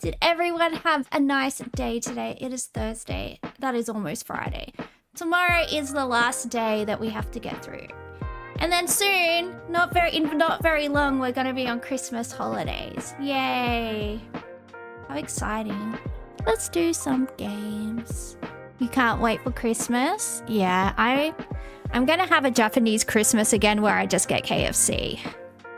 Did everyone have a nice day today? It is Thursday. That is almost Friday. Tomorrow is the last day that we have to get through. And then soon, not very long, we're going to be on Christmas holidays. Yay. How exciting. Let's do some games. You can't wait for Christmas? Yeah, I'm going to have a Japanese Christmas again where I just get KFC.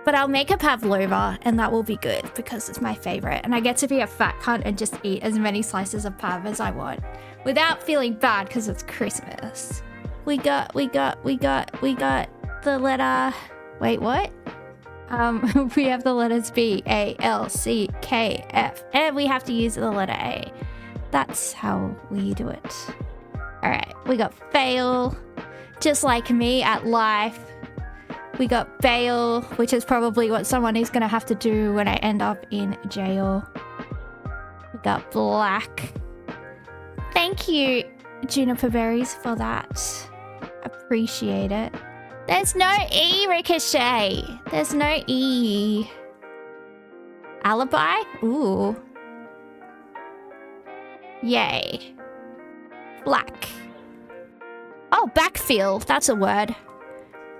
But I'll make a pavlova and that will be good because it's my favorite. And I get to be a fat cunt and just eat as many slices of pav as I want without feeling bad because it's Christmas. We got the letter... Wait, what? We have the letters B, A, L, C, K, F, and we have to use the letter A. That's how we do it. All right, we got fail, just like me at life. We got bail, which is probably what someone is going to have to do when I end up in jail. We got black. Thank you, Juniper Berries, for that. Appreciate it. There's no E, Ricochet. There's no E. Alibi? Ooh. Yay. Black. Oh, backfill. That's a word.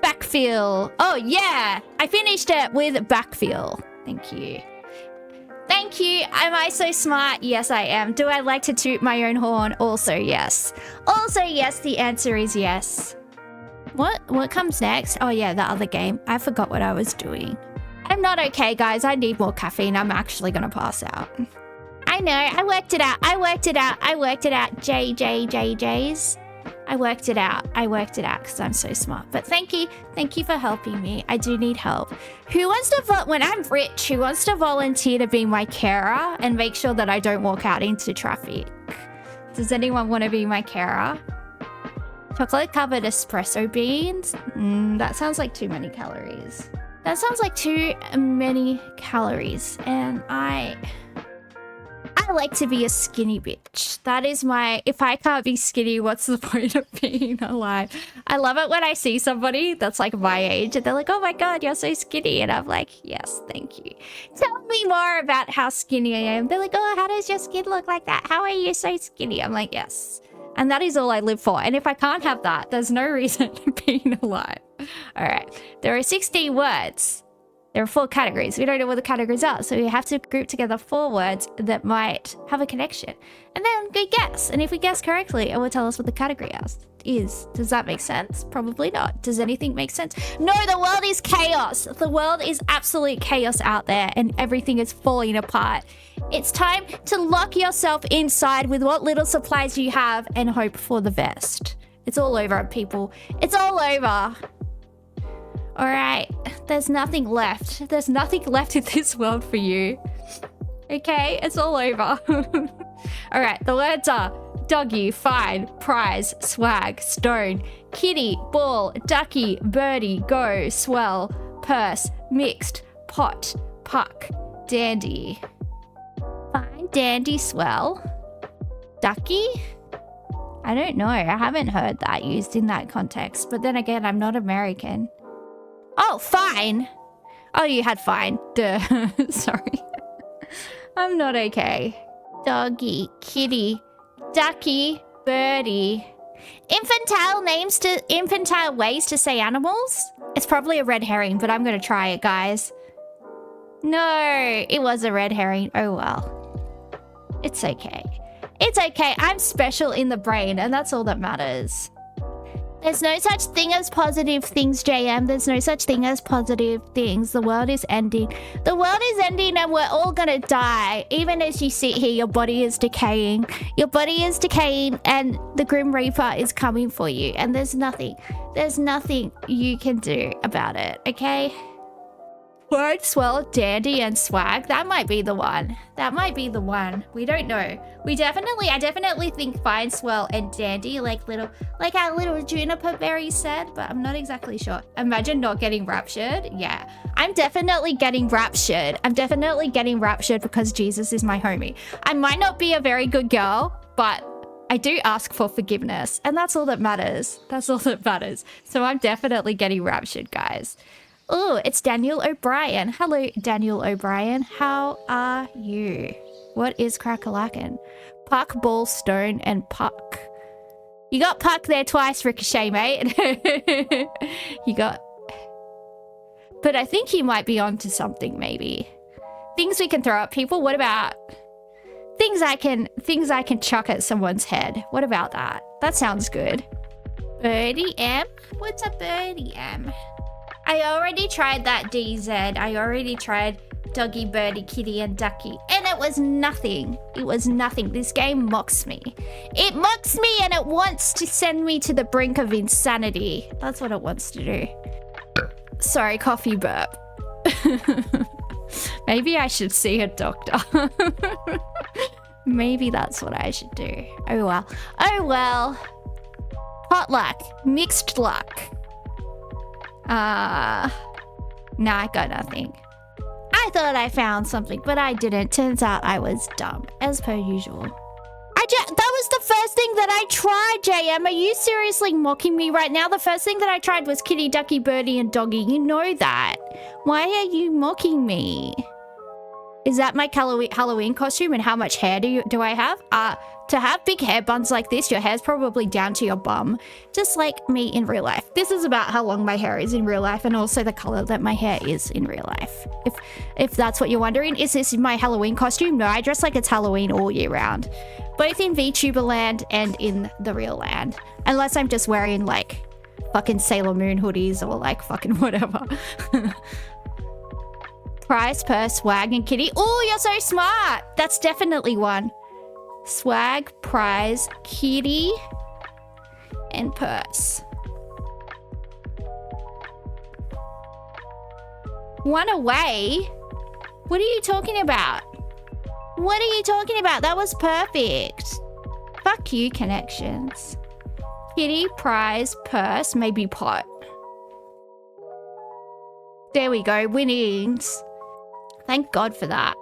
Backfill. Oh, yeah. I finished it with backfill. Thank you. Thank you. Am I so smart? Yes, I am. Do I like to toot my own horn? Also, yes. Also, yes. The answer is yes. What comes next? Oh, yeah, the other game. I forgot what I was doing. I'm not okay, guys. I need more caffeine. I'm actually going to pass out. I know. I worked it out. JJJJs. I worked it out because I'm so smart. But thank you for helping me. I do need help. Who wants to when I'm rich, who wants to volunteer to be my carer and make sure that I don't walk out into traffic? Does anyone want to be my carer? Chocolate covered espresso beans? That sounds like too many calories. And I like to be a skinny bitch. That is my... If I can't be skinny, what's the point of being alive? I love it when I see somebody that's like my age and they're like, oh my god, you're so skinny. And I'm like, yes, thank you. Tell me more about how skinny I am. They're like, oh, how does your skin look like that? How are you so skinny? I'm like, yes. And that is all I live for. And if I can't have that, there's no reason being alive. All right. There are 16 words. There are 4 categories. We don't know what the categories are, so we have to group together 4 words that might have a connection. And then we guess. And if we guess correctly, it will tell us what the category is. Does that make sense? Probably not. Does anything make sense? No, the world is chaos. The world is absolute chaos out there, and everything is falling apart. It's time to lock yourself inside with what little supplies you have and hope for the best. It's all over, people. It's all over. All right, there's nothing left. There's nothing left in this world for you. Okay, it's all over. All right, the words are doggy, fine, prize, swag, stone, kitty, ball, ducky, birdie, go, swell, purse, mixed, pot, puck, dandy. Fine, dandy, swell, ducky? I don't know. I haven't heard that used in that context. But then again, I'm not American. Oh, fine. Oh, you had fine. Duh. Sorry. I'm not okay. Doggy, kitty, ducky, birdie. Infantile ways to say animals? It's probably a red herring, but I'm going to try it, guys. No, it was a red herring. Oh, well. It's okay. It's okay. I'm special in the brain, and that's all that matters. There's no such thing as positive things, JM. There's no such thing as positive things. The world is ending. The world is ending and we're all gonna die. Even as you sit here, your body is decaying. Your body is decaying and the Grim Reaper is coming for you. And there's nothing you can do about it, okay? Word, swell, dandy, and swag. That might be the one. We don't know. I definitely think fine, swell, and dandy, like our little Juniper Berry said, but I'm not exactly sure. Imagine not getting raptured. Yeah, I'm definitely getting raptured. Because Jesus is my homie. I might not be a very good girl, but I do ask for forgiveness, and that's all that matters. So I'm definitely getting raptured, guys. Oh, it's Daniel O'Brien. Hello, Daniel O'Brien. How are you? What is crack-a-lackin'? Puck, ball, stone, and puck. You got puck there twice, Ricochet, mate. You got... But I think you might be onto something, maybe. Things we can throw at people. What about... Things I can chuck at someone's head. What about that? That sounds good. Birdie M? What's a birdie M? I already tried that DZ. I already tried doggy, birdie, kitty, and ducky. And it was nothing. It was nothing. This game mocks me. It mocks me and it wants to send me to the brink of insanity. That's what it wants to do. Sorry, coffee burp. Maybe I should see a doctor. Maybe that's what I should do. Oh well. Oh well. Potluck. Mixed luck. Nah, I got nothing. I thought I found something, but I didn't. Turns out I was dumb, as per usual. That was the first thing that I tried, JM. Are you seriously mocking me right now? The first thing that I tried was kitty, ducky, birdie, and doggy. You know that. Why are you mocking me? Is that my Halloween costume, and how much hair do I have? To have big hair buns like this, your hair's probably down to your bum, just like me in real life. This is about how long my hair is in real life, and also the color that my hair is in real life. If that's what you're wondering, is this my Halloween costume? No, I dress like it's Halloween all year round, both in VTuber land and in the real land, unless I'm just wearing like fucking Sailor Moon hoodies or like fucking whatever. Prize, purse, swag, and kitty. Oh, you're so smart. That's definitely one. Swag, prize, kitty, and purse. One away? What are you talking about? What are you talking about? That was perfect. Fuck you, connections. Kitty, prize, purse, maybe pot. There we go, winnings. Thank God for that.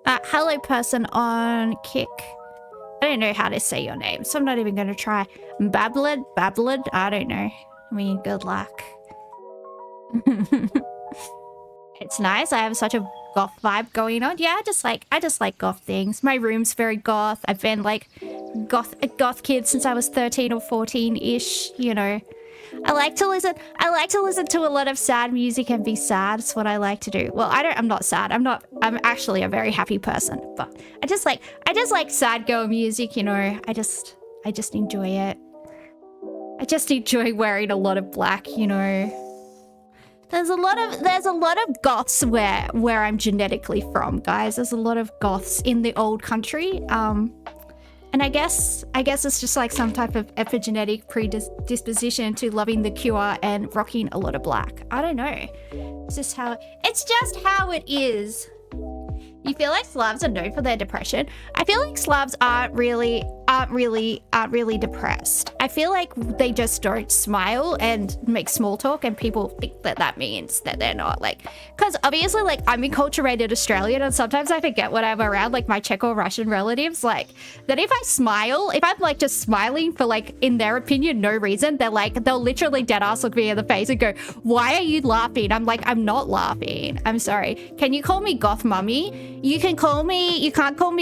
Hello, person on kick. I don't know how to say your name, so I'm not even going to try. Bablid? I don't know. I mean, good luck. It's nice. I have such a goth vibe going on. Yeah, I just like goth things. My room's very goth. I've been like a goth kid since I was 13 or 14-ish, you know. I like to listen to a lot of sad music and be sad. It's what I like to do. Well, I'm not sad. I'm actually a very happy person, but I just like sad girl music, you know. I just enjoy it. I just enjoy wearing a lot of black, you know. There's a lot of goths where I'm genetically from, guys. There's a lot of goths in the old country. And I guess it's just like some type of epigenetic predisposition to loving the Cure and rocking a lot of black. I don't know. It's just how it is. You feel like Slavs are known for their depression? I feel like Slavs aren't really depressed. I feel like they just don't smile and make small talk, and people think that means that they're not, like, because obviously, like, I'm enculturated Australian, and sometimes I forget when I'm around like my Czech or Russian relatives, like, that if I smile, if I'm like just smiling for like, in their opinion, no reason, they'll literally dead ass look me in the face and go, "Why are you laughing?" I'm like, "I'm not laughing. I'm sorry. Can you call me Goth Mummy? You can't call me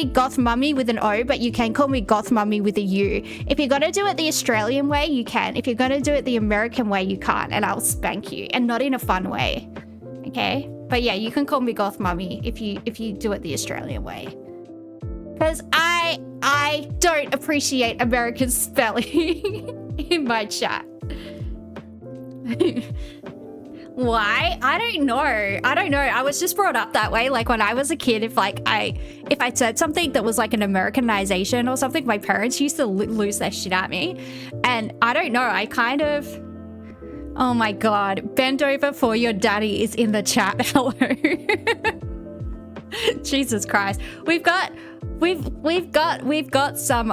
Goth Mummy with an O, but you can call me Goth Mummy with a U. If you're gonna do it the Australian way, you can. If you're gonna do it the American way, you can't, and I'll spank you, and not in a fun way. Okay? But yeah, you can call me Goth Mummy if you do it the Australian way. Because I don't appreciate American spelling in my chat. Why? I don't know. I was just brought up that way. Like when I was a kid, if I said something that was like an Americanization or something, my parents used to lose their shit at me. And I don't know. I kind of... Oh my God. Bend over for your daddy is in the chat. Hello. Jesus Christ. We've got some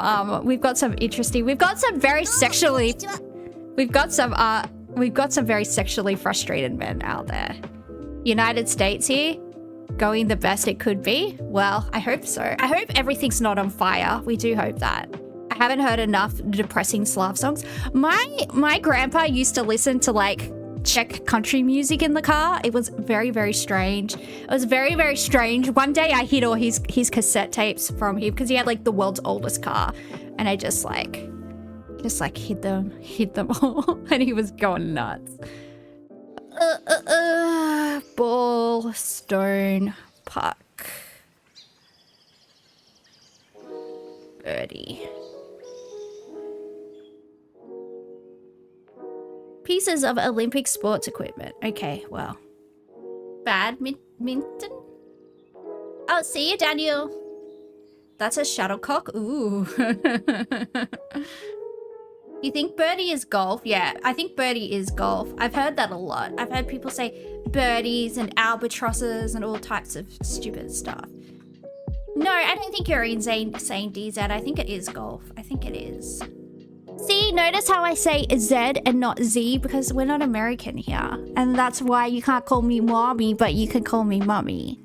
interesting... We've got some very sexually... We've got some very sexually frustrated men out there. United States here, going the best it could be. Well, I hope so. I hope everything's not on fire. We do hope that. I haven't heard enough depressing Slav songs. My grandpa used to listen to like Czech country music in the car. It was very, very strange. It was very, very strange. One day I hid all his cassette tapes from him because he had like the world's oldest car, and I just like hid them all, and he was going nuts. Ball, stone, puck, birdie. Pieces of Olympic sports equipment. Okay, well. Badminton? Oh, see you, Daniel. That's a shuttlecock. Ooh. You think birdie is golf? Yeah, I think birdie is golf. I've heard that a lot. I've heard people say birdies and albatrosses and all types of stupid stuff. No, I don't think you're insane saying DZ. I think it is golf. I think it is. See, notice how I say Z and not Z because we're not American here. And that's why you can't call me mommy, but you can call me mummy.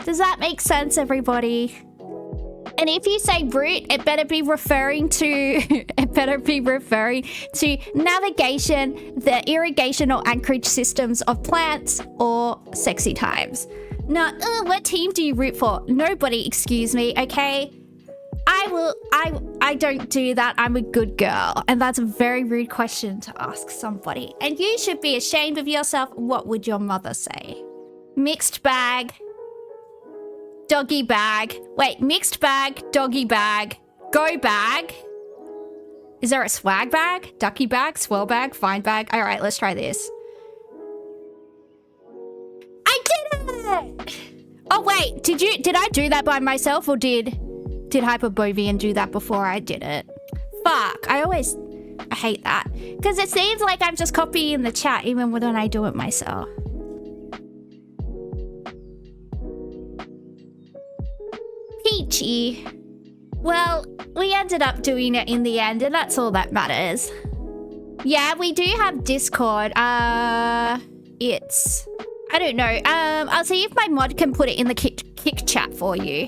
Does that make sense, everybody? And if you say brute, it better be referring to navigation, the irrigation or anchorage systems of plants, or sexy times. Now, what team do you root for? Nobody, excuse me, okay? I don't do that. I'm a good girl. And that's a very rude question to ask somebody. And you should be ashamed of yourself. What would your mother say? Mixed bag. Doggy bag. Wait, mixed bag, doggy bag, go bag. Is there a swag bag? Ducky bag, swirl bag, fine bag? All right, let's try this. I did it! Oh wait, did I do that by myself, or did Hyperbovian do that before I did it? Fuck, I hate that. Because it seems like I'm just copying the chat even when I do it myself. Peachy. Well, we ended up doing it in the end, and that's all that matters. Yeah, we do have Discord. I don't know. I'll see if my mod can put it in the kick chat for you.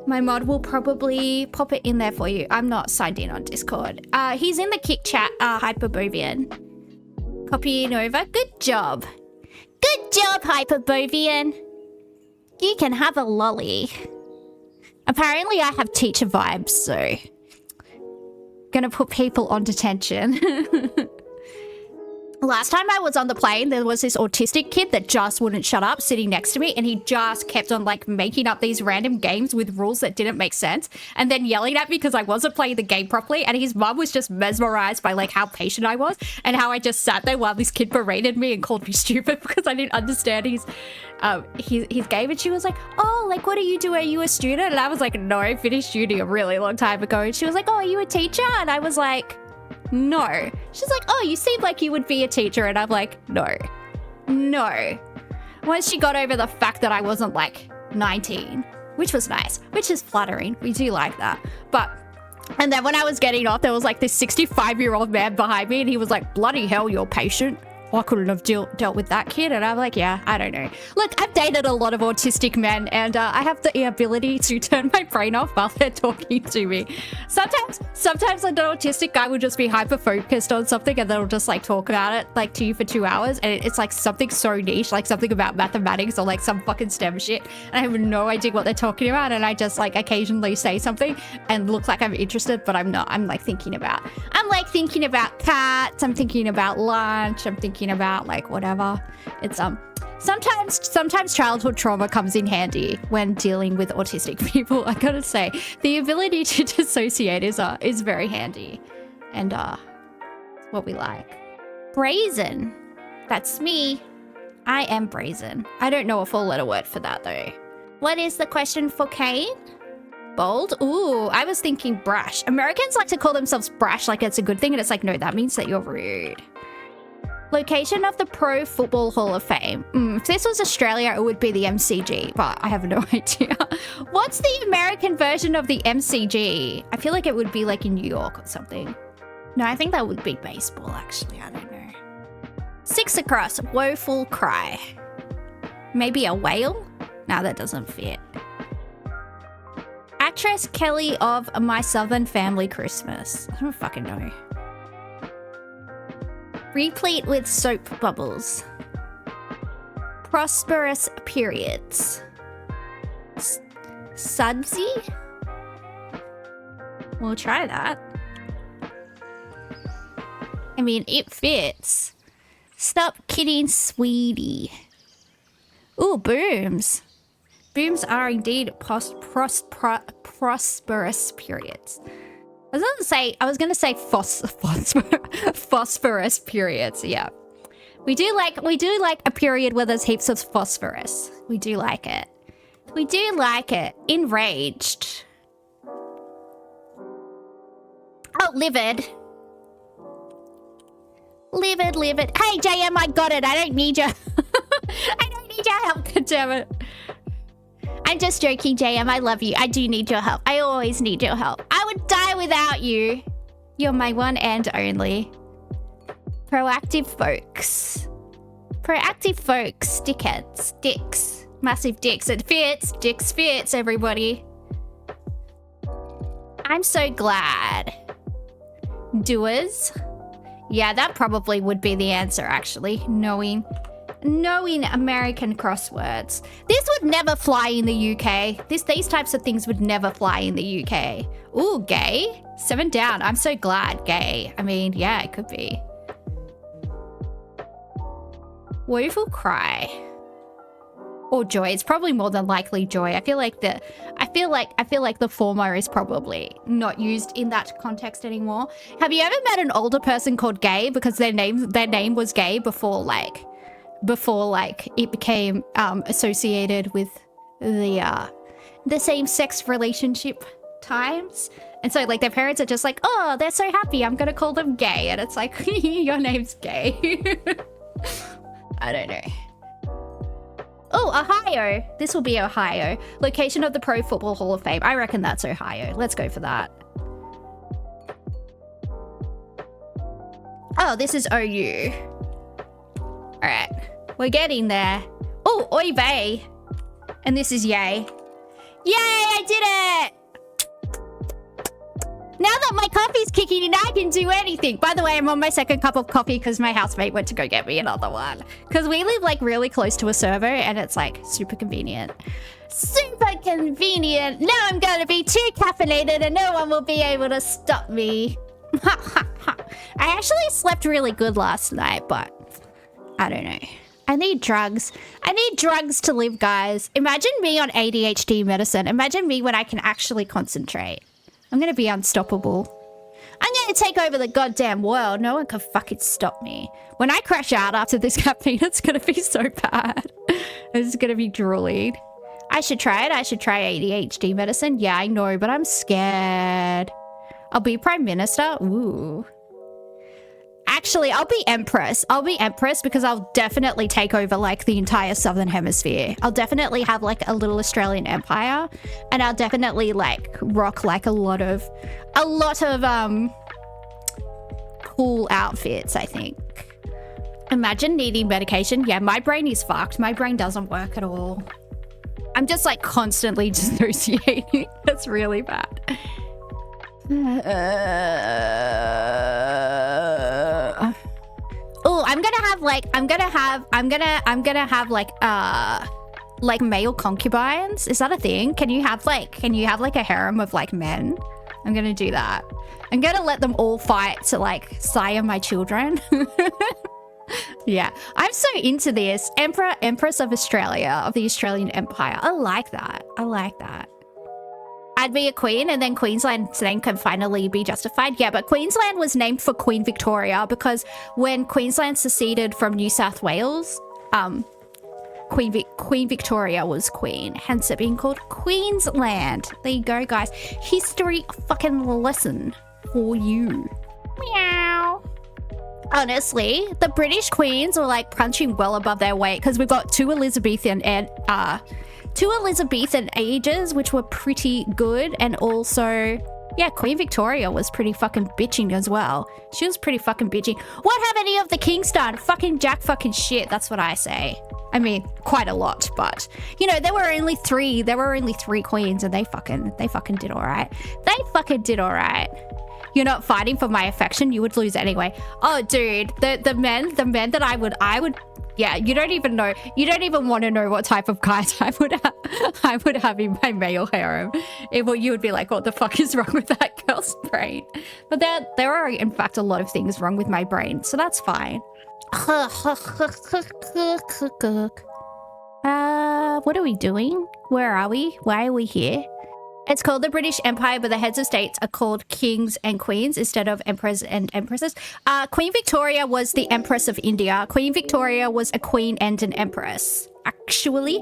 My mod will probably pop it in there for you. I'm not signed in on Discord. He's in the kick chat, Hyperbovian. Copying over. Good job. Good job, Hyperbovian. You can have a lolly. Apparently I have teacher vibes, so gonna put people on detention. Last time I was on the plane, there was this autistic kid that just wouldn't shut up sitting next to me, and he just kept on like making up these random games with rules that didn't make sense, and then yelling at me because I wasn't playing the game properly, and his mum was just mesmerized by like how patient I was and how I just sat there while this kid berated me and called me stupid because I didn't understand his game. And she was like, oh, like what do you do? Are you a student? And I was like, no, I finished uni a really long time ago. And she was like, oh, are you a teacher? And I was like, no. She's like, oh, you seem like you would be a teacher. And I'm like, no. Once she got over the fact that I wasn't like 19, which was nice, which is flattering. We do like that. And then when I was getting off, there was like this 65-year-old man behind me, and he was like, bloody hell, you're patient. I couldn't have dealt with that kid. And I'm like, yeah, I don't know. Look, I've dated a lot of autistic men, and I have the ability to turn my brain off while they're talking to me. Sometimes an autistic guy will just be hyper-focused on something, and they'll just like talk about it like to you for 2 hours. And it's like something so niche, like something about mathematics or like some fucking STEM shit. And I have no idea what they're talking about. And I just like occasionally say something and look like I'm interested, but I'm not. I'm like thinking about cats. I'm thinking about lunch. I'm thinking about like whatever. It's sometimes childhood trauma comes in handy when dealing with autistic people. I gotta say, the ability to dissociate is very handy, and what we like. Brazen. That's me. I am brazen. I don't know a full letter word for that though. What is the question for Kane? Bold? Ooh, I was thinking brash. Americans like to call themselves brash like it's a good thing, and it's like, no, that means that you're rude. Location of the Pro Football Hall of Fame. If this was Australia, it would be the MCG, but I have no idea. What's the American version of the MCG? I feel like it would be like in New York or something. No, I think that would be baseball, actually. I don't know. 6 across. Woeful cry. Maybe a whale? No, that doesn't fit. Actress Kelly of My Southern Family Christmas. I don't fucking know. Replete with soap bubbles. Prosperous periods. Sudsy? We'll try that. I mean, it fits. Stop kidding, sweetie. Ooh, booms. Booms are indeed prosperous periods. I was gonna say phosphorus periods. Yeah, we do like a period where there's heaps of phosphorus. We do like it. We do like it. Enraged. Oh, livid. Livid. Hey, JM, I got it. I don't need your... I don't need your help, goddammit. I'm just joking, JM. I love you. I do need your help. I always need your help. I would die without you. You're my one and only. Proactive folks. Proactive folks. Dickheads. Dicks. Massive dicks. It fits. Dicks fits, everybody. I'm so glad. Doers. Yeah, that probably would be the answer, actually. Knowing American crosswords. This would never fly in the UK. These types of things would never fly in the UK. Ooh, gay? 7 down. I'm so glad. Gay. I mean, yeah, it could be. Woeful cry. Or joy. It's probably more than likely joy. I feel like the former is probably not used in that context anymore. Have you ever met an older person called gay because their name was gay before it became associated with the same-sex relationship times? And so like their parents are just like, oh, they're so happy, I'm gonna call them gay. And it's like, your name's gay. I don't know. Oh, Ohio. This will be Ohio. Location of the Pro Football Hall of Fame. I reckon that's Ohio. Let's go for that. Oh, this is OU. All right. We're getting there. Oh, oy vey. And this is yay. Yay, I did it! Now that my coffee's kicking in, I can do anything. By the way, I'm on my second cup of coffee because my housemate went to go get me another one. Because we live like really close to a servo and it's like super convenient. Super convenient. Now I'm going to be too caffeinated and no one will be able to stop me. I actually slept really good last night, but I don't know. I need drugs. I need drugs to live, guys. Imagine me on ADHD medicine. Imagine me when I can actually concentrate. I'm gonna be unstoppable. I'm gonna take over the goddamn world. No one can fucking stop me. When I crash out after this caffeine, it's gonna be so bad. It's gonna be drooling. I should try it. I should try ADHD medicine. Yeah, I know, but I'm scared. I'll be Prime Minister. Ooh. Actually, I'll be Empress. I'll be Empress because I'll definitely take over like the entire Southern Hemisphere. I'll definitely have like a little Australian empire and I'll definitely like rock like a lot of cool outfits, I think. Imagine needing medication. Yeah, my brain is fucked. My brain doesn't work at all. I'm just like constantly dissociating. That's really bad. Oh, I'm gonna have like male concubines. Is that a thing? Can you have like a harem of like men? I'm gonna do that. I'm gonna let them all fight to like sire my children. Yeah, I'm so into this. Emperor, Empress of Australia, of the Australian Empire. I like that. I like that. I'd be a queen and then Queensland's name can finally be justified. Yeah, but Queensland was named for Queen Victoria because when Queensland seceded from New South Wales, Queen Victoria was queen, hence it being called Queensland. There you go, guys. History fucking lesson for you. Meow. Honestly, the British queens were like punching well above their weight because we've got two Elizabethan ages, which were pretty good. And also, yeah, Queen Victoria was pretty fucking bitching as well. She was pretty fucking bitching. What have any of the kings done? Fucking jack fucking shit. That's what I say. I mean, quite a lot, but you know, there were only three queens and they fucking did all right. They fucking did all right. You're not fighting for my affection. You would lose anyway. Oh, dude, the men that I would, yeah, you don't even know. You don't even want to know what type of guys I would have in my male harem. You would be like, what the fuck is wrong with that girl's brain? But there are, in fact, a lot of things wrong with my brain, so that's fine. What are we doing? Where are we? Why are we here? It's called the British Empire, but the heads of states are called kings and queens instead of emperors and empresses. Queen Victoria was the Empress of India. Queen Victoria was a queen and an empress. Actually,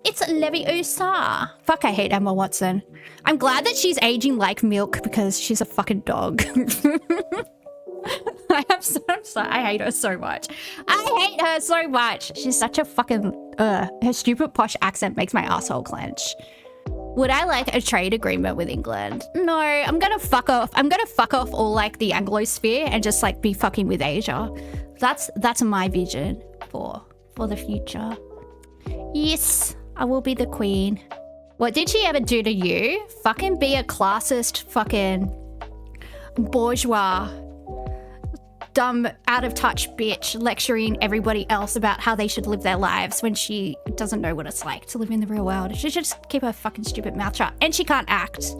it's Leviosa. Fuck, I hate Emma Watson. I'm glad that she's aging like milk because she's a fucking dog. I'm sorry. I hate her so much. I hate her so much. She's such a fucking... her stupid posh accent makes my asshole clench. Would I like a trade agreement with England? No, I'm gonna fuck off. I'm gonna fuck off all like the Anglosphere and just like be fucking with Asia. That's my vision for the future. Yes, I will be the queen. What did she ever do to you? Fucking be a classist fucking bourgeois dumb, out-of-touch bitch lecturing everybody else about how they should live their lives when she doesn't know what it's like to live in the real world. She should just keep her fucking stupid mouth shut. And she can't act.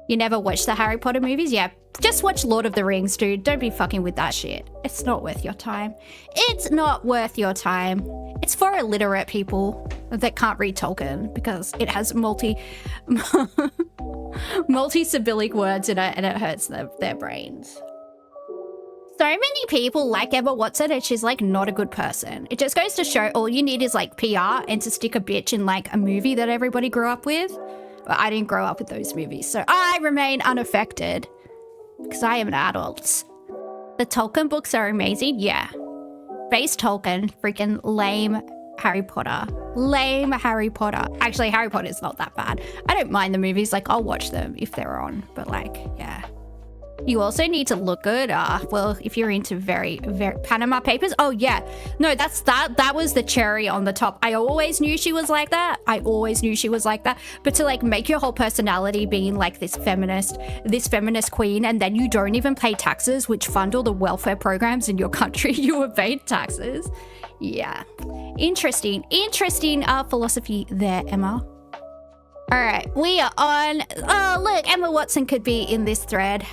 You never watched the Harry Potter movies? Yeah, just watch Lord of the Rings, dude. Don't be fucking with that shit. It's not worth your time. It's not worth your time. It's for illiterate people that can't read Tolkien because it has multi-syllabic words in it and it hurts their brains. So many people like Emma Watson and she's like not a good person. It just goes to show all you need is like PR and to stick a bitch in like a movie that everybody grew up with. But I didn't grow up with those movies, so I remain unaffected because I am an adult. The Tolkien books are amazing, yeah. Base Tolkien, freaking lame Harry Potter. Lame Harry Potter. Actually, Harry Potter is not that bad. I don't mind the movies, like I'll watch them if they're on, but like, yeah. You also need to look good. Well, if you're into very Panama Papers. Oh yeah, no, that was the cherry on the top. I always knew she was like that. But to like make your whole personality being like this feminist queen, and then you don't even pay taxes, which fund all the welfare programs in your country. You evade taxes. Yeah, interesting philosophy there, Emma. All right, we are on. Oh look, Emma Watson could be in this thread.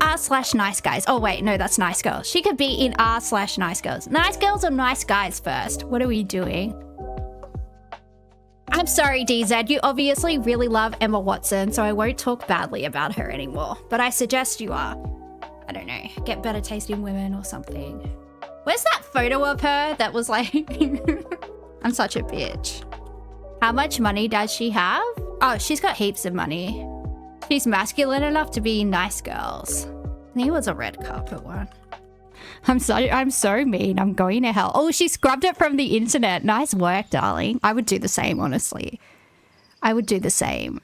r/nice guys. Oh wait, no, that's nice girls. She could be in r/nice girls. Nice girls or nice guys first? What are we doing? I'm sorry, DZ. You obviously really love Emma Watson, so I won't talk badly about her anymore. But I suggest you I don't know, get better taste in women or something. Where's that photo of her that was like... I'm such a bitch. How much money does she have? Oh, she's got heaps of money. She's masculine enough to be nice girls. He was a red carpet one. I'm so mean. I'm going to hell. Oh, she scrubbed it from the internet. Nice work, darling. I would do the same, honestly. I would do the same.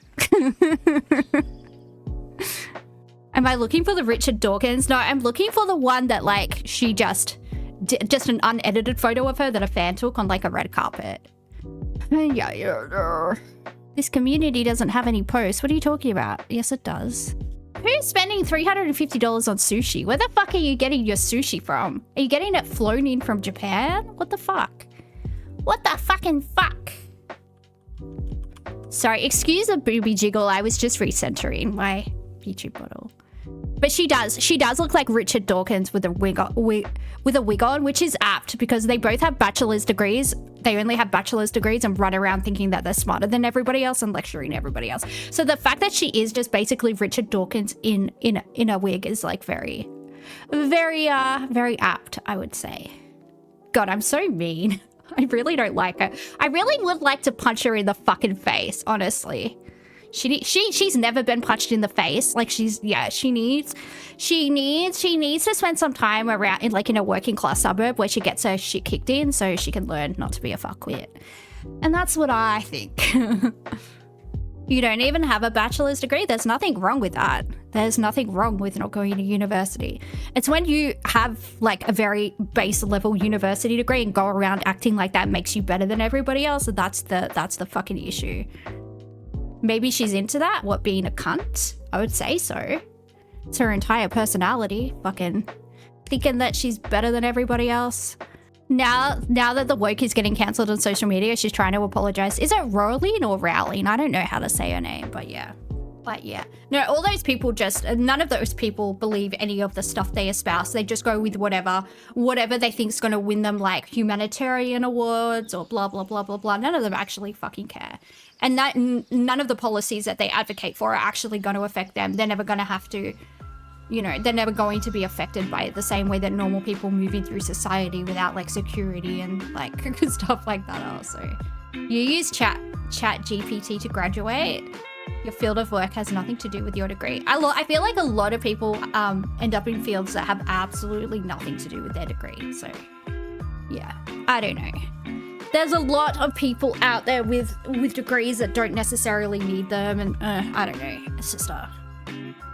Am I looking for the Richard Dawkins? No, I'm looking for the one that like she just an unedited photo of her that a fan took on like a red carpet. Yeah. This community doesn't have any posts. What are you talking about? Yes, it does. Who's spending $350 on sushi? Where the fuck are you getting your sushi from? Are you getting it flown in from Japan? What the fuck? What the fucking fuck? Sorry, excuse the booby jiggle. I was just recentering my YouTube bottle. But she does look like Richard Dawkins with a wig on, which is apt because they both have bachelor's degrees. They only have bachelor's degrees and run around thinking that they're smarter than everybody else and lecturing everybody else. So the fact that she is just basically Richard Dawkins in a wig is like very apt, I would say. God, I'm so mean. I really don't like her. I really would like to punch her in the fucking face, honestly. She's never been punched in the face. Like she needs to spend some time around in a working class suburb where she gets her shit kicked in so she can learn not to be a fuckwit. And that's what I think. You don't even have a bachelor's degree. There's nothing wrong with that. There's nothing wrong with not going to university. It's when you have like a very base level university degree and go around acting like that makes you better than everybody else. That's the fucking issue. Maybe she's into that, what, being a cunt? I would say so. It's her entire personality, fucking thinking that she's better than everybody else. Now that the woke is getting cancelled on social media, she's trying to apologize. Is it Rowling or Rowling? I don't know how to say her name, but yeah. No, all those people none of those people believe any of the stuff they espouse. They just go with whatever they think is going to win them, like humanitarian awards or blah, blah, blah, blah, blah. None of them actually fucking care. And none of the policies that they advocate for are actually going to affect them. They're never going to have to, you know, they're never going to be affected by it the same way that normal people moving through society without like security and like stuff like that are. So you use chat GPT to graduate. Your field of work has nothing to do with your degree. I feel like a lot of people end up in fields that have absolutely nothing to do with their degree. So yeah, I don't know. There's a lot of people out there with degrees that don't necessarily need them, and I don't know. It's just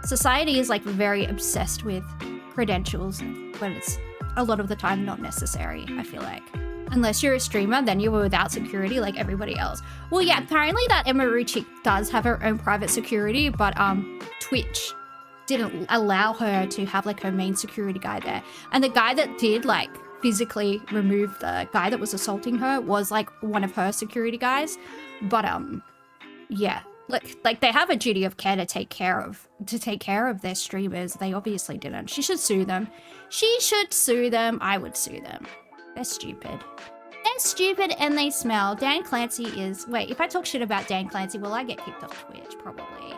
society is like very obsessed with credentials when it's a lot of the time not necessary, I feel like. Unless you're a streamer, then you were without security like everybody else. Well, yeah, apparently that Emery chick does have her own private security, but Twitch didn't allow her to have like her main security guy there. And the guy that did like physically remove the guy that was assaulting her was like one of her security guys. But yeah, like they have a duty of care to take care of their streamers. They obviously didn't. She should sue them. I would sue them. They're stupid. They're stupid and they smell. Dan Clancy is... Wait, if I talk shit about Dan Clancy, will I get kicked off Twitch? Probably.